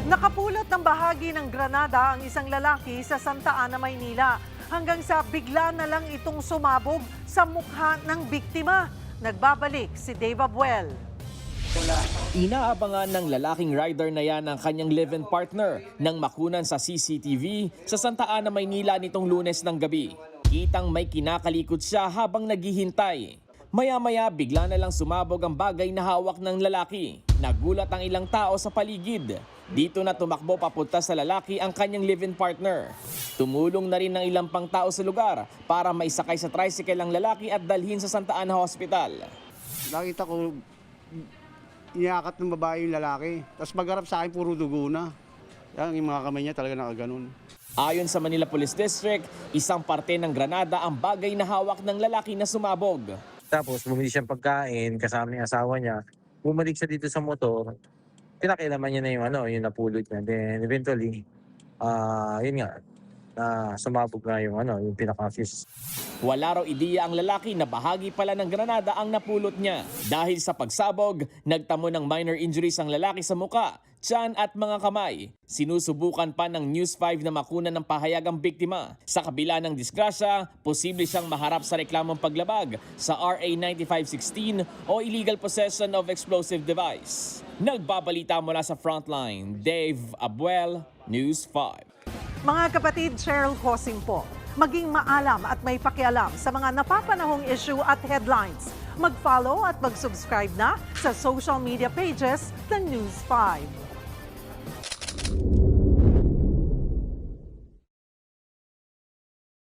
Nakapulot ng bahagi ng granada ang isang lalaki sa Santa Ana, Maynila. Hanggang sa bigla na lang itong sumabog sa mukha ng biktima. Nagbabalik si Dave Abuel. Inaabangan ng lalaking rider na yan ang kanyang live-in partner nang makunan sa CCTV sa Santa Ana, Maynila nitong Lunes ng gabi. Kitang may kinakalikot siya habang naghihintay. Maya-maya bigla na lang sumabog ang bagay na hawak ng lalaki. Nagulat ang ilang tao sa paligid. Dito na tumakbo papunta sa lalaki ang kanyang live-in partner. Tumulong na rin ng ilang pang tao sa lugar para maisakay sa tricycle ang lalaki at dalhin sa Santa Ana Hospital. Nakita ko, iniakat ng babae yung lalaki. Tapos magharap sa akin, puro dugo na. Yan, yung mga kamay niya talaga nakaganon. Ayon sa Manila Police District, isang parte ng granada ang bagay na hawak ng lalaki na sumabog. Tapos bumili siyang pagkain kasama ng asawa niya. Bumalik siya dito sa motor. Pinakialaman niya na yung napulot niya. Then eventually, yun nga, sumabog nga yung pinaka-fuse. Wala raw ideya ang lalaki na bahagi pala ng granada ang napulot niya. Dahil sa pagsabog, nagtamo ng minor injuries ang lalaki sa muka, tiyan at mga kamay. Sinusubukan pa ng News 5 na makunan ng pahayag ang biktima. Sa kabila ng disgrasya, posible siyang maharap sa reklamong paglabag sa RA 9516 o illegal possession of explosive device. Nagbabalita mula sa Frontline, Dave Abuel, News 5. Mga kapatid, Cheryl Cosing po. Maging maalam at may pakialam sa mga napapanahong issue at headlines. Mag-follow at mag-subscribe na sa social media pages ng News 5.